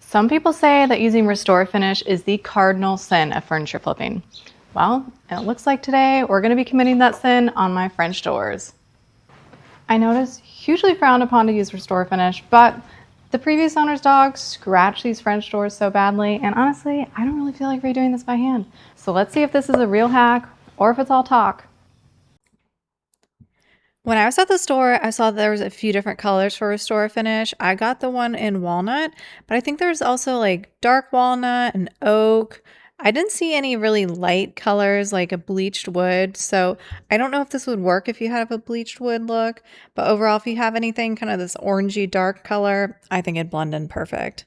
Some people say that using Restore Finish is the cardinal sin of furniture flipping. Well, it looks like today we're going to be committing that sin on my French doors. I noticed hugely frowned upon to use Restore Finish, but the previous owner's dog scratched these French doors so badly, and honestly, I don't really feel like redoing this by hand. So let's see if this is a real hack or if it's all talk. When I was at the store, I saw there was a few different colors for Restore Finish. I got the one in walnut, but I think there's also like dark walnut and oak. I didn't see any really light colors like a bleached wood, so I don't know if this would work if you have a bleached wood look, but overall, if you have anything kind of this orangey dark color, I think it'd blend in perfect.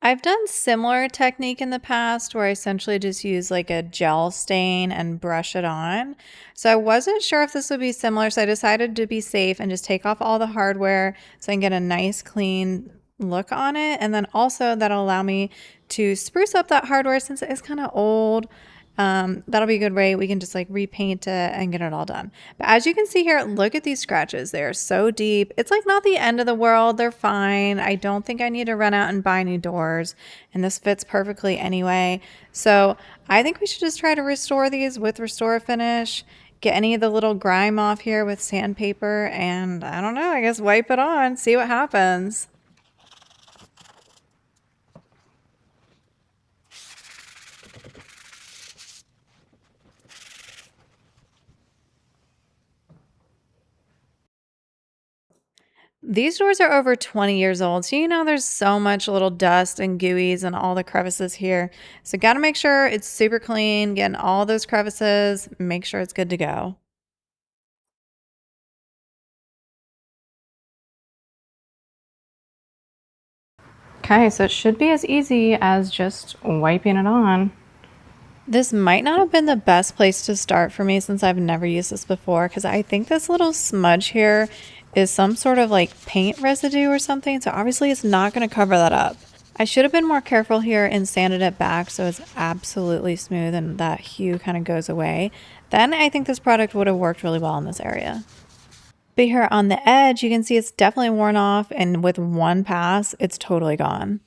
I've done similar technique in the past where I essentially just use like a gel stain and brush it on. So I wasn't sure if this would be similar, so I decided to be safe and just take off all the hardware so I can get a nice clean look on it. And then also that'll allow me to spruce up that hardware since it is kind of old. That'll be a good way. We can just like repaint it and get it all done. But as you can see here, look at these scratches. They're so deep. It's like not the end of the world. They're fine. I don't think I need to run out and buy new doors. And this fits perfectly anyway. So I think we should just try to restore these with Restore Finish. Get any of the little grime off here with sandpaper. And I don't know, I guess wipe it on. See what happens. These doors are over 20 years old, so you know there's so much little dust and gooeys and all the crevices here. So gotta make sure it's super clean, getting all those crevices, make sure it's good to go. Okay, so it should be as easy as just wiping it on. This might not have been the best place to start for me since I've never used this before because I think this little smudge here is some sort of like paint residue or something. So obviously it's not going to cover that up. I should have been more careful here and sanded it back so it's absolutely smooth and that hue kind of goes away. Then I think this product would have worked really well in this area. But here on the edge, you can see it's definitely worn off and with one pass, it's totally gone.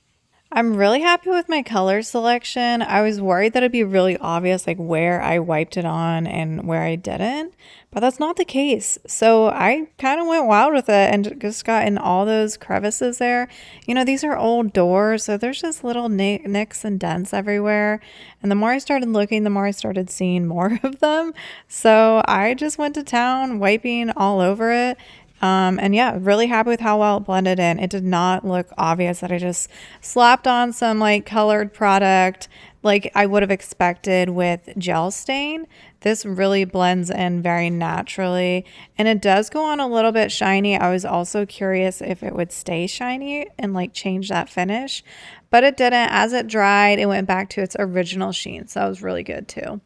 I'm really happy with my color selection. I was worried that it'd be really obvious like where I wiped it on and where I didn't, but that's not the case. So I kind of went wild with it and just got in all those crevices there. You know, these are old doors, so there's just little nicks and dents everywhere. And the more I started looking, the more I started seeing more of them. So I just went to town wiping all over it. And yeah, really happy with how well it blended in. It did not look obvious that I just slapped on some like colored product like I would have expected with gel stain. This really blends in very naturally and it does go on a little bit shiny. I was also curious if it would stay shiny and like change that finish, but it didn't. As it dried, it went back to its original sheen. So that was really good too.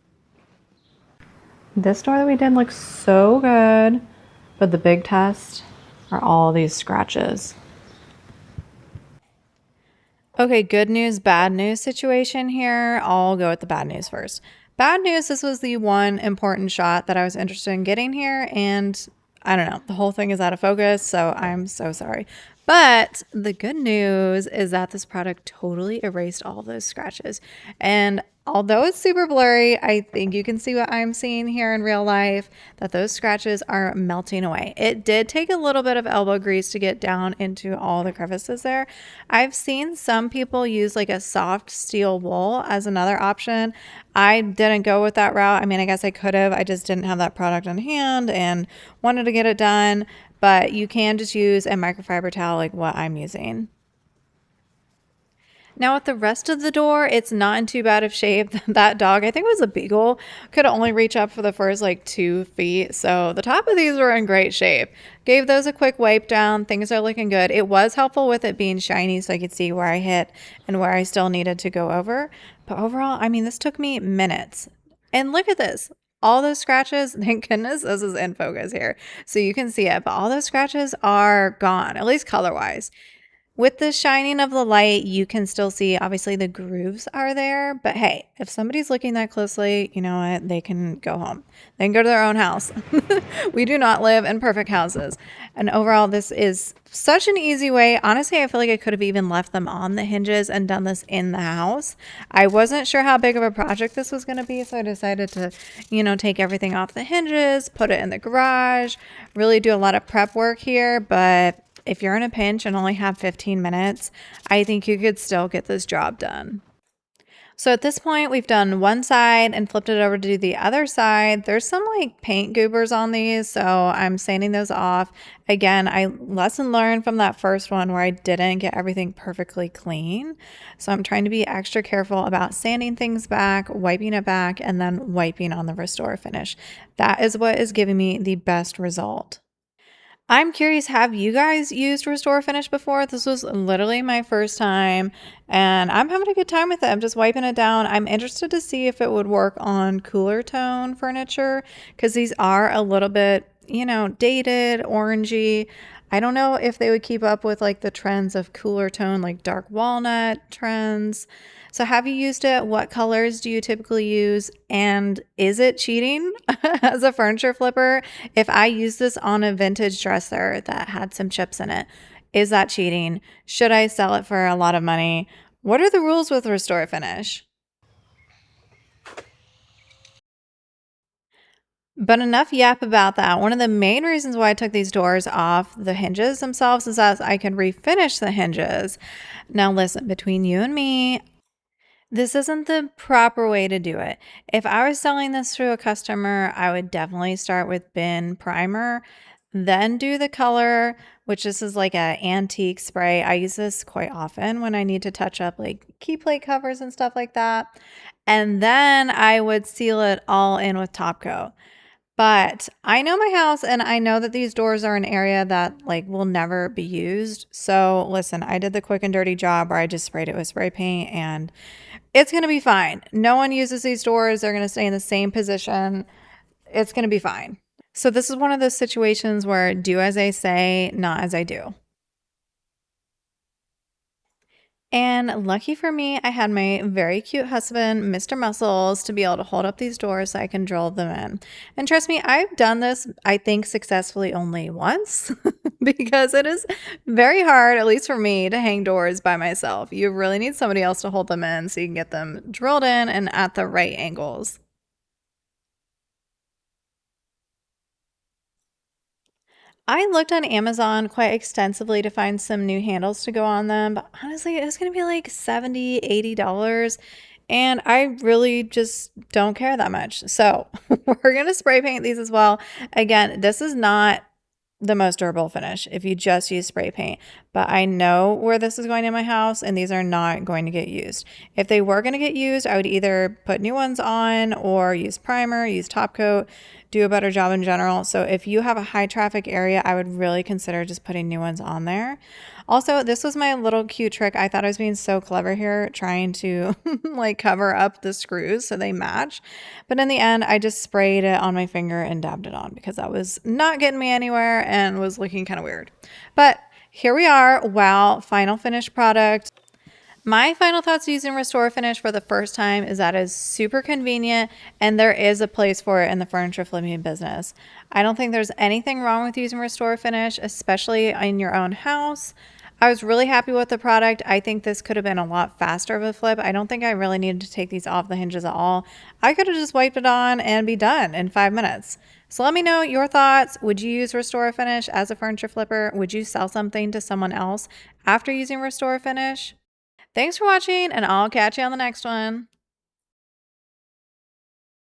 This door that we did looks so good, but the big test are all these scratches. Okay, good news, bad news situation here. I'll go with the bad news first. Bad news, this was the one important shot that I was interested in getting here, and I don't know, the whole thing is out of focus, so I'm so sorry. But the good news is that this product totally erased all those scratches. And although it's super blurry, I think you can see what I'm seeing here in real life, that those scratches are melting away. It did take a little bit of elbow grease to get down into all the crevices there. I've seen some people use like a soft steel wool as another option. I didn't go with that route. I mean, I guess I could have. I just didn't have that product on hand and wanted to get it done. But you can just use a microfiber towel like what I'm using. Now with the rest of the door, it's not in too bad of shape. That dog, I think it was a beagle, could only reach up for the first like 2 feet. So the top of these were in great shape. Gave those a quick wipe down. Things are looking good. It was helpful with it being shiny so I could see where I hit and where I still needed to go over. But overall, I mean, this took me minutes. And look at this. All those scratches, thank goodness this is in focus here. So you can see it, but all those scratches are gone, at least color wise. With the shining of the light, you can still see obviously the grooves are there, but hey, if somebody's looking that closely, you know what? They can go home. They can go to their own house. We do not live in perfect houses. And overall, this is such an easy way. Honestly, I feel like I could have even left them on the hinges and done this in the house. I wasn't sure how big of a project this was going to be, so I decided to, take everything off the hinges, put it in the garage, really do a lot of prep work here, but if you're in a pinch and only have 15 minutes, I think you could still get this job done. So at this point, we've done one side and flipped it over to do the other side. There's some like paint goobers on these, so I'm sanding those off. Again, I lesson learned from that first one where I didn't get everything perfectly clean. So I'm trying to be extra careful about sanding things back, wiping it back, and then wiping on the Restore Finish. That is what is giving me the best result. I'm curious, have you guys used Restore Finish before? This was literally my first time, and I'm having a good time with it. I'm just wiping it down. I'm interested to see if it would work on cooler tone furniture because these are a little bit, dated, orangey. I don't know if they would keep up with like the trends of cooler tone, like dark walnut trends. So have you used it? What colors do you typically use? And is it cheating as a furniture flipper? If I use this on a vintage dresser that had some chips in it, is that cheating? Should I sell it for a lot of money? What are the rules with Restore Finish? But enough yap about that. One of the main reasons why I took these doors off the hinges themselves is that I could refinish the hinges. Now listen, between you and me, this isn't the proper way to do it. If I was selling this to a customer, I would definitely start with bin primer, then do the color, which this is like an antique spray. I use this quite often when I need to touch up like key plate covers and stuff like that. And then I would seal it all in with top coat. But I know my house and I know that these doors are an area that like will never be used. So listen, I did the quick and dirty job where I just sprayed it with spray paint and it's going to be fine. No one uses these doors. They're going to stay in the same position. It's going to be fine. So this is one of those situations where do as I say, not as I do. And lucky for me, I had my very cute husband, Mr. Muscles, to be able to hold up these doors so I can drill them in. And trust me, I've done this, I think, successfully only once because it is very hard, at least for me, to hang doors by myself. You really need somebody else to hold them in so you can get them drilled in and at the right angles. I looked on Amazon quite extensively to find some new handles to go on them, but honestly, it was going to be like $70, $80. And I really just don't care that much. So we're going to spray paint these as well. Again, this is not the most durable finish if you just use spray paint. But I know where this is going in my house and these are not going to get used. If they were going to get used, I would either put new ones on or use primer, use top coat, do a better job in general. So if you have a high traffic area, I would really consider just putting new ones on there. Also, this was my little cute trick. I thought I was being so clever here trying to like cover up the screws so they match. But in the end, I just sprayed it on my finger and dabbed it on because that was not getting me anywhere and was looking kind of weird. But here we are. Wow, final finished product. My final thoughts using Restore Finish for the first time is that it's super convenient and there is a place for it in the furniture flipping business. I don't think there's anything wrong with using Restore Finish, especially in your own house. I was really happy with the product. I think this could have been a lot faster of a flip. I don't think I really needed to take these off the hinges at all. I could have just wiped it on and be done in 5 minutes. So let me know your thoughts. Would you use Restore Finish as a furniture flipper? Would you sell something to someone else after using Restore Finish? Thanks for watching, and I'll catch you on the next one.